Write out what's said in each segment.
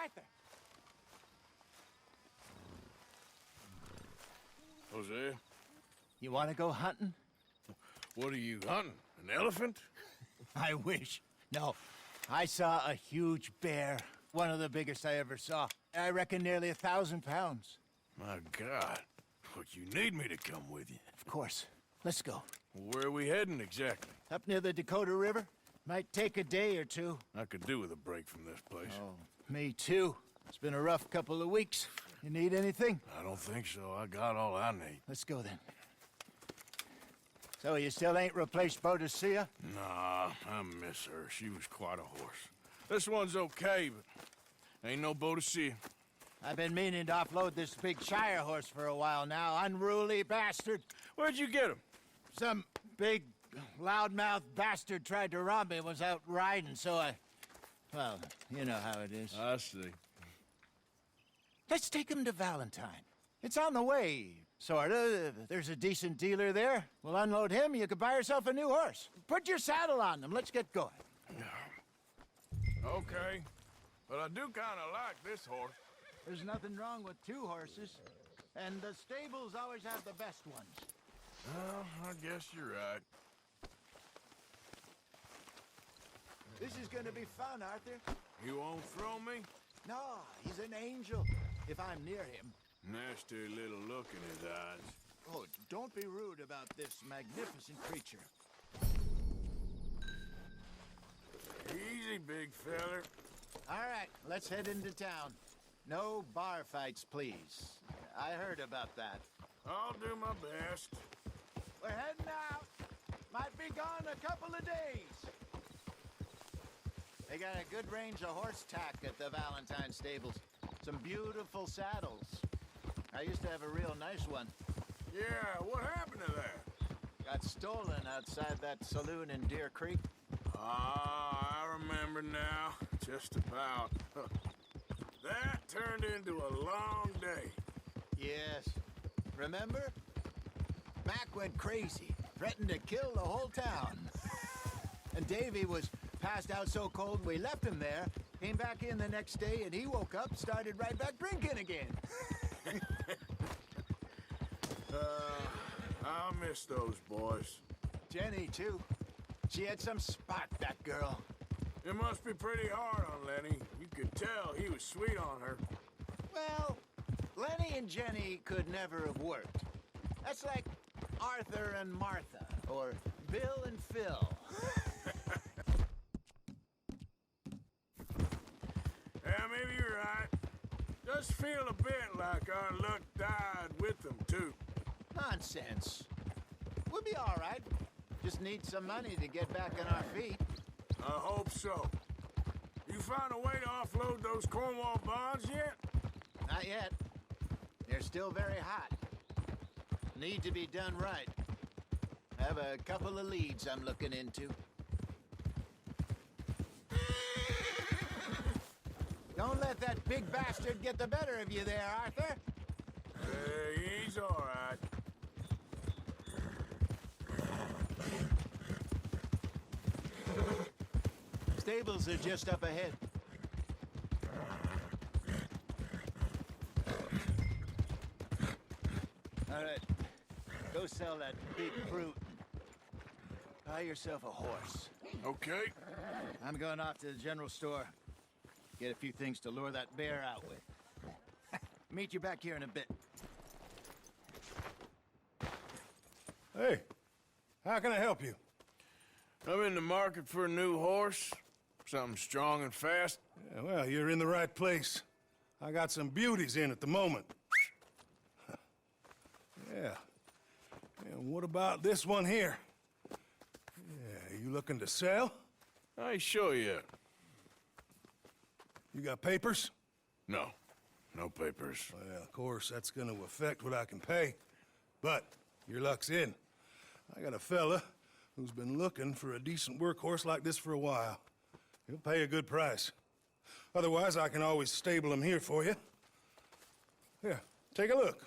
Arthur! Jose, You want to go hunting? what are you hunting? An elephant? I wish. No. I saw a huge bear. One of the biggest I ever saw. I reckon nearly 1,000 pounds. My God. But you need me to come with you. Of course. Let's go. Where are we heading exactly? Up near the Dakota River. Might take a day or two. I could do with a break from this place. Oh, me too. It's been a rough couple of weeks. You need anything? I don't think so. I got all I need. Let's go then. So you still ain't replaced Boadicea? Nah, I miss her. She was quite a horse. This one's okay, but ain't no Boadicea. I've been meaning to offload this big Shire horse for a while now. Unruly bastard. Where'd you get him? Some big, loudmouth bastard tried to rob me, was out riding, so well, you know how it is. I see. Let's take him to Valentine. It's on the way, sorta. There's a decent dealer there. We'll unload him, you could buy yourself a new horse. Put your saddle on them, let's get going. Okay, but I do kind of like this horse. There's nothing wrong with two horses, and the stables always have the best ones. Well, I guess you're right. This is gonna be fun, Arthur. You won't throw me? No, he's an angel, if I'm near him. Nasty little look in his eyes. Oh, don't be rude about this magnificent creature. Easy, big feller. All right, let's head into town. No bar fights, please. I heard about that. I'll do my best. We're heading out. Might be gone a couple of days. They got a good range of horse tack at the Valentine stables. Some beautiful saddles. I used to have a real nice one. Yeah, what happened to that? Got stolen outside that saloon in Deer Creek. Ah, I remember now. Just about. That turned into a long day. Yes. Remember? Mac went crazy, threatened to kill the whole town. And Davy was passed out so cold we left him there, came back in the next day, and he woke up, started right back drinking again. I'll miss those boys. Jenny, too. She had some spot, that girl. It must be pretty hard on Lenny. You could tell he was sweet on her. Well, Lenny and Jenny could never have worked. That's like Arthur and Martha, or Bill and Phil. Yeah, maybe you're right. Does feel a bit like our luck died with them, too. Nonsense. We'll be all right. Just need some money to get back on our feet. I hope so. You found a way to offload those Cornwall bonds yet? Not yet. They're still very hot. Need to be done right. I have a couple of leads I'm looking into. Don't let that big bastard get the better of you there, Arthur. He's all right. Stables are just up ahead. All right. Go sell that big brute. Buy yourself a horse. Okay. I'm going off to the general store. Get a few things to lure that bear out with. Meet you back here in a bit. Hey, how can I help you? I'm in the market for a new horse. Something strong and fast. Yeah, well, you're in the right place. I got some beauties in at the moment. Yeah. And what about this one here? Yeah, you looking to sell? I ain't sure yet. You got papers? No. No papers. Well, of course, that's gonna affect what I can pay. But your luck's in. I got a fella who's been looking for a decent workhorse like this for a while. He'll pay a good price. Otherwise, I can always stable him here for you. Here, take a look.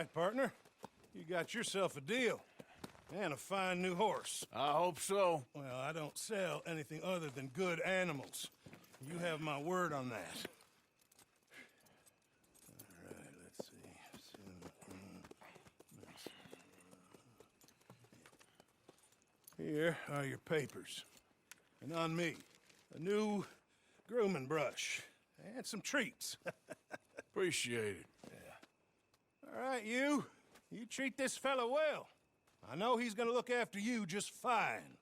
right, partner. You got yourself a deal. And a fine new horse. I hope so. Well, I don't sell anything other than good animals. You have my word on that. All right, let's see. Here are your papers. And on me, a new grooming brush. And some treats. Appreciate it. All right, you. You treat this fella well. I know he's gonna look after you just fine.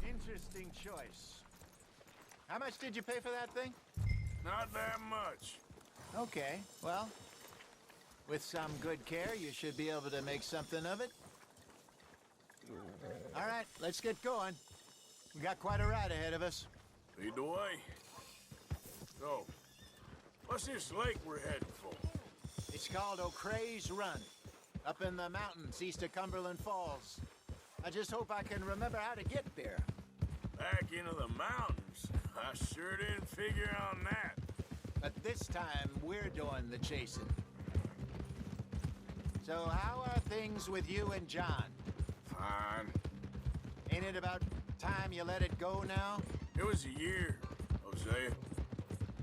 Interesting choice. How much did you pay for that thing? Not that much. Okay, well, with some good care, you should be able to make something of it. All right, let's get going. We got quite a ride ahead of us. Lead the way. So, what's this lake we're heading for? It's called O'Creagh's Run, up in the mountains east of Cumberland Falls. I just hope I can remember how to get there. Back into the mountains? I sure didn't figure on that. But this time, we're doing the chasing. So how are things with you and John? Fine. Ain't it about time you let it go now? It was a year, Hosea.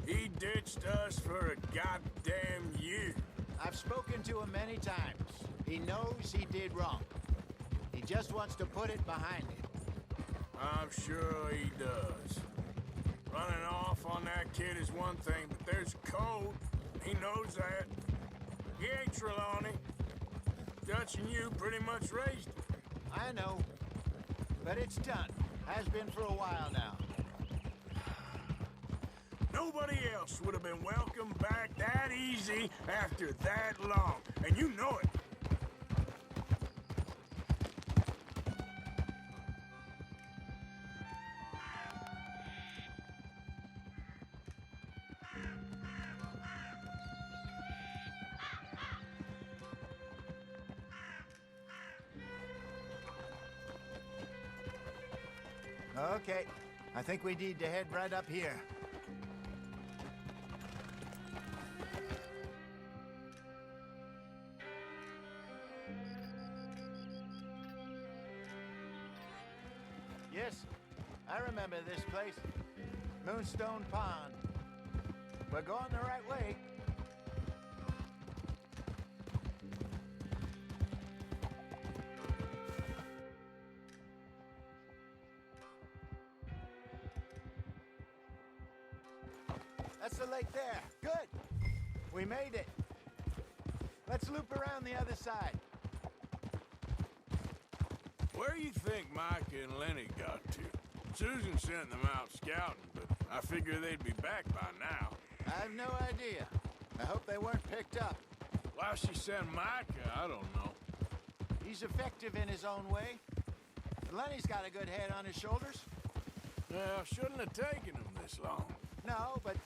He ditched us for a goddamn year. I've spoken to him many times. He knows he did wrong. He just wants to put it behind him. I'm sure he does. Running off on that kid is one thing, but there's code. He knows that. He ain't Trelawney. Dutch and you pretty much raised him. I know. But it's done. Has been for a while now. Nobody else would have been welcomed back that easy after that long. And you know it. Okay. I think we need to head right up here. Yes, I remember this place. Moonstone Pond. We're going the right way. That's the lake there. Good. We made it. Let's loop around the other side. Where do you think Micah and Lenny got to? Susan sent them out scouting, but I figure they'd be back by now. I have no idea. I hope they weren't picked up. Why she sent Micah, I don't know. He's effective in his own way. Lenny's got a good head on his shoulders. Well, shouldn't have taken him this long. No, but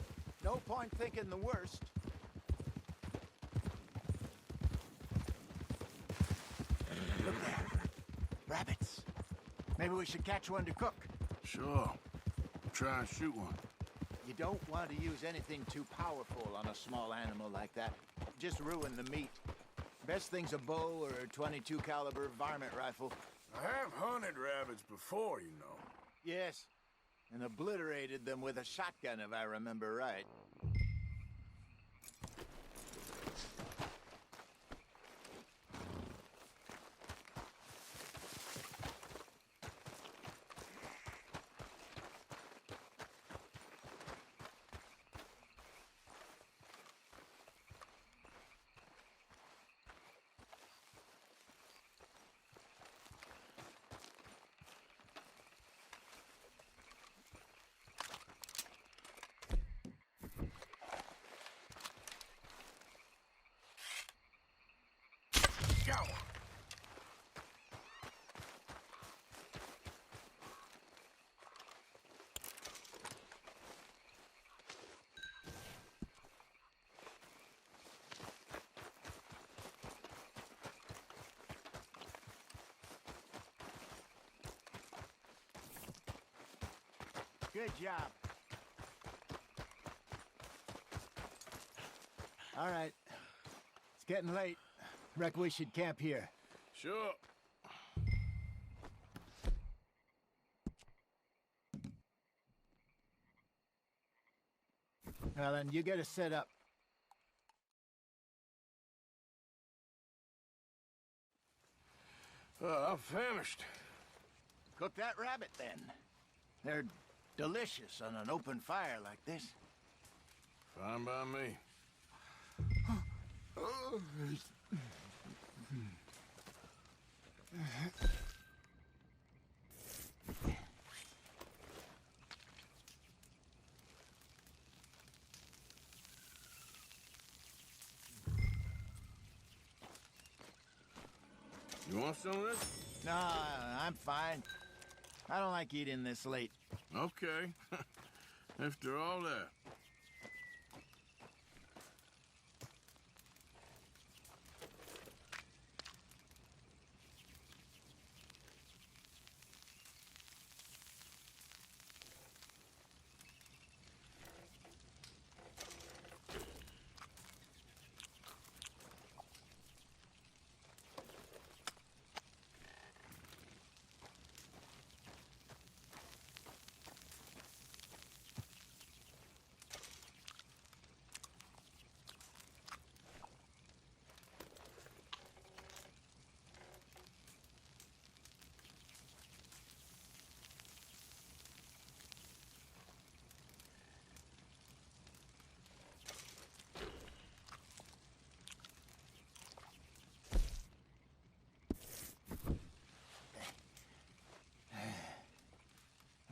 no point thinking the worst. Look there. Rabbits. Maybe we should catch one to cook. Sure. Try and shoot one. You don't want to use anything too powerful on a small animal like that. Just ruin the meat. Best thing's a bow or a .22 caliber varmint rifle. I have hunted rabbits before, you know. Yes, and obliterated them with a shotgun if I remember right. Go! Good job. All right. It's getting late. Reckon we should camp here. Sure. Well, then you get us set up. I'm famished. Cook that rabbit, then. They're delicious on an open fire like this. Fine by me. You want some of this? No, I'm fine. I don't like eating this late. Okay. After all that.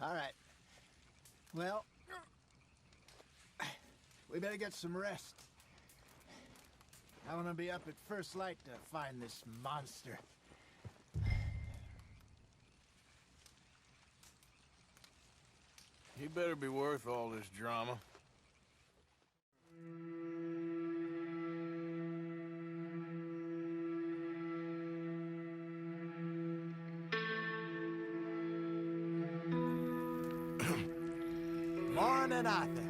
All right. Well, we better get some rest. I want to be up at first light to find this monster. He better be worth all this drama. Morning, Arthur.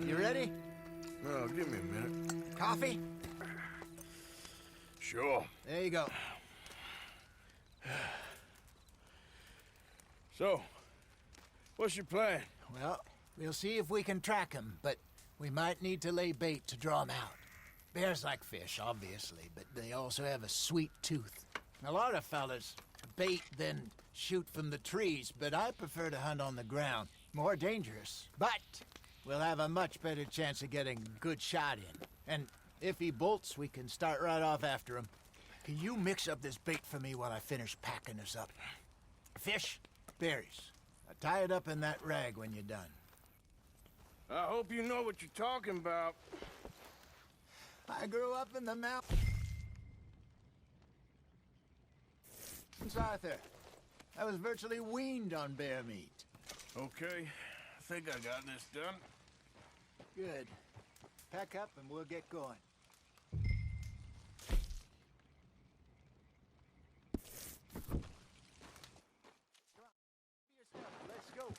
You ready? Well, give me a minute. Coffee? Sure. There you go. So, what's your plan? Well, we'll see if we can track him, but we might need to lay bait to draw him out. Bears like fish, obviously, but they also have a sweet tooth. A lot of fellas bait, then shoot from the trees, but I prefer to hunt on the ground. More dangerous, but we'll have a much better chance of getting a good shot in. And if he bolts, we can start right off after him. Can you mix up this bait for me while I finish packing us up? Fish, berries. Tie it up in that rag when you're done. I hope you know what you're talking about. I grew up in the mountains, Arthur. I was virtually weaned on bear meat. Okay, I think I got this done. Good. Pack up and we'll get going. Come on, let's go.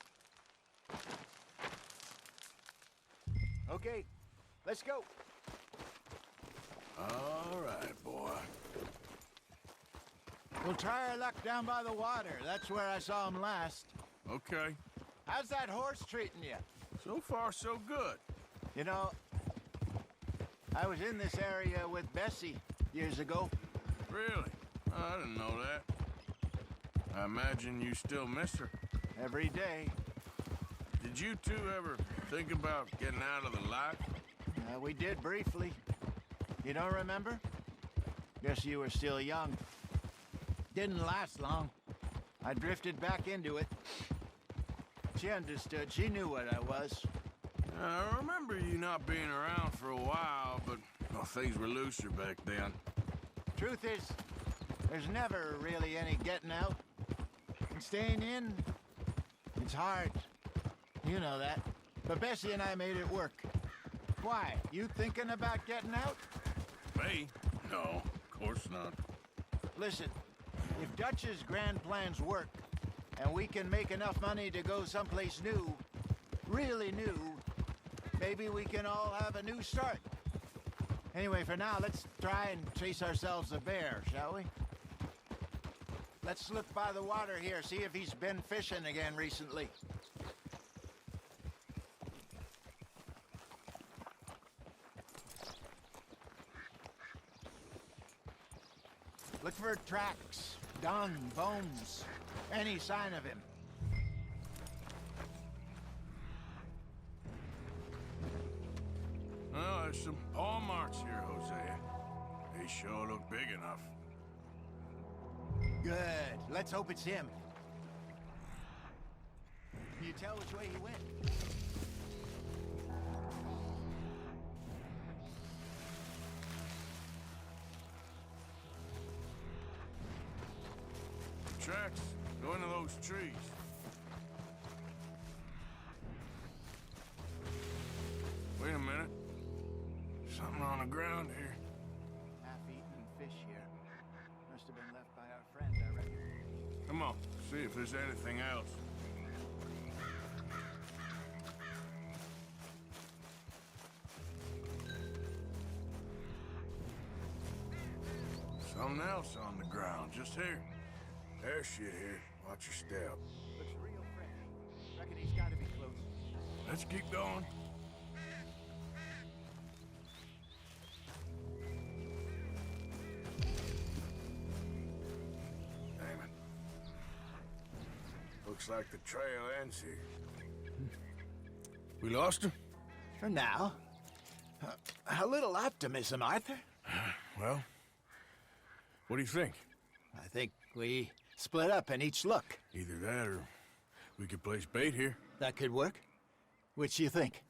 Okay, let's go. All right, boy. We'll try our luck down by the water. That's where I saw him last. Okay. How's that horse treating you? So far, so good. You know, I was in this area with Bessie years ago. Really? I didn't know that. I imagine you still miss her. Every day. Did you two ever think about getting out of the life? We did briefly. You don't remember? Guess you were still young. Didn't last long. I drifted back into it. She understood. She knew what I was. I remember you not being around for a while, but well, things were looser back then. Truth is, there's never really any getting out. And staying in, it's hard. You know that. But Bessie and I made it work. Why? You thinking about getting out? Me? No, of course not. Listen, if Dutch's grand plans work, and we can make enough money to go someplace new, really new, maybe we can all have a new start. Anyway, for now, let's try and chase ourselves a bear, shall we? Let's look by the water here, see if he's been fishing again recently. Look for tracks, dung, bones, any sign of him. Oh, there's some paw marks here, Hosea. They sure look big enough. Good. Let's hope it's him. Can you tell which way he went? Tracks go into those trees. Wait a minute. Something on the ground here. Half-eaten fish here. Must have been left by our friend, I reckon. Come on, see if there's anything else. Something else on the ground, just here. There's shit here. Watch your step. Looks real fresh. Reckon he's got to be close. Let's keep going. Damn it. Looks like the trail ends here. We lost him? For now. A little optimism, Arthur. Well, what do you think? I think we split up and each look. Either that or we could place bait here. That could work. Which do you think?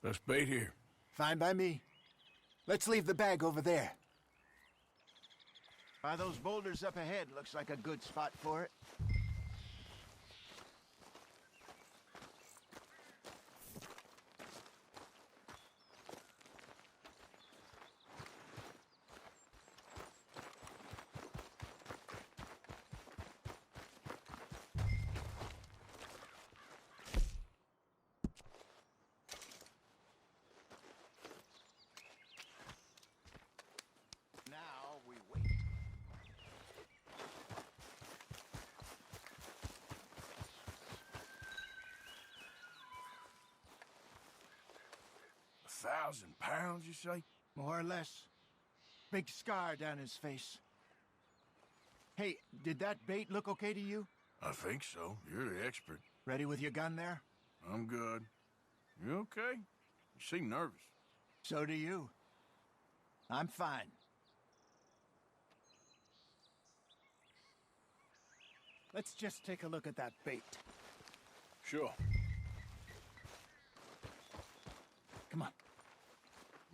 Let's bait here. Fine by me. Let's leave the bag over there. By those boulders up ahead, looks like a good spot for it. Now we wait. £1,000, you say? More or less. Big scar down his face. Hey, did that bait look okay to you? I think so. You're the expert. Ready with your gun there? I'm good. You okay? You seem nervous. So do you. I'm fine. Let's just take a look at that bait. Sure. Come on.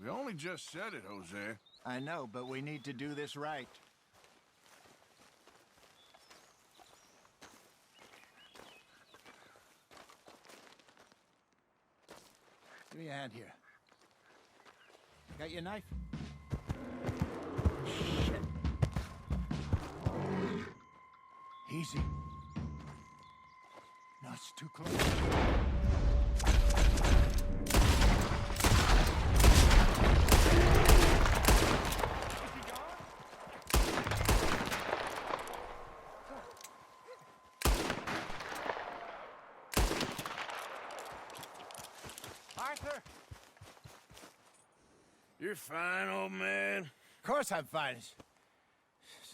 We only just said it, Jose. I know, but we need to do this right. Give me a hand here. Got your knife? Shit. Easy. No, it's too close. Arthur! You're fine, old man. Of course I'm fine. It's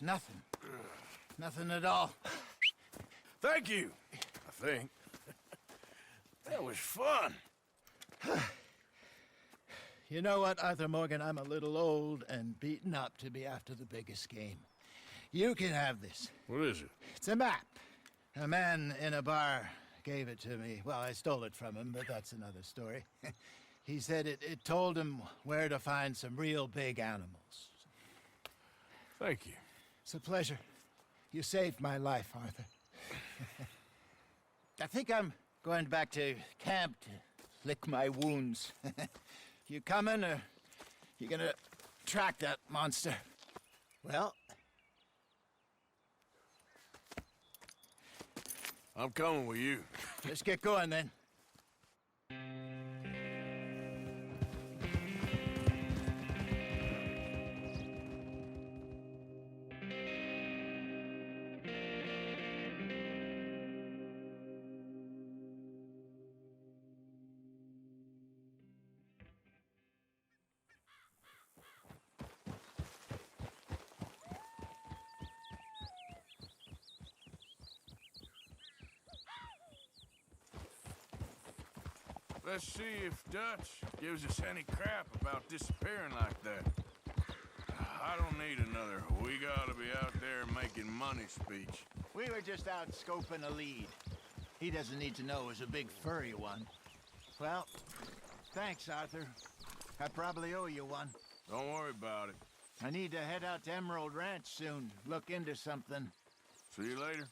nothing. Nothing at all. Thank you, I think. That was fun. You know what, Arthur Morgan? I'm a little old and beaten up to be after the biggest game. You can have this. What is it? It's a map. A man in a bar gave it to me. Well, I stole it from him, but that's another story. He said it told him where to find some real big animals. Thank you. It's a pleasure. You saved my life, Arthur. I think I'm going back to camp to lick my wounds. You coming, or you gonna track that monster? Well, I'm coming with you. let's get going then. Let's see if Dutch gives us any crap about disappearing like that. I don't need another "we gotta be out there making money" speech. We were just out scoping a lead. He doesn't need to know it was a big furry one. Well, thanks, Arthur. I probably owe you one. Don't worry about it. I need to head out to Emerald Ranch soon, look into something. See you later.